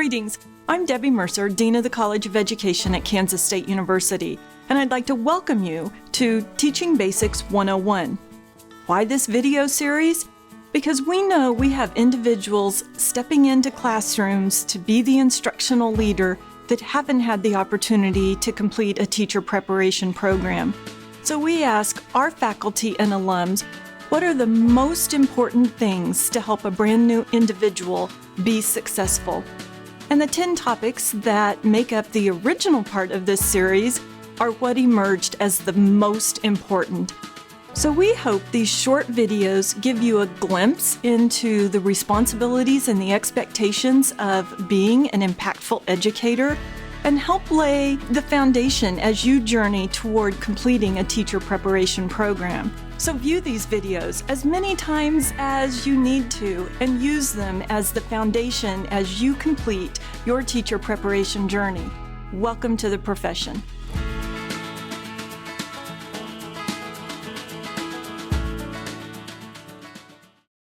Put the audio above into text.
Greetings, I'm Debbie Mercer, Dean of the College of Education at Kansas State University, and I'd like to welcome you to Teaching Basics 101. Why this video series? Because we know we have individuals stepping into classrooms to be the instructional leader that haven't had the opportunity to complete a teacher preparation program. So we ask our faculty and alums, what are the most important things to help a brand new individual be successful? And the 10 topics that make up the original part of this series are what emerged as the most important. So we hope these short videos give you a glimpse into the responsibilities and the expectations of being an impactful educator and help lay the foundation as you journey toward completing a teacher preparation program. So view these videos as many times as you need to and use them as the foundation as you complete your teacher preparation journey. Welcome to the profession.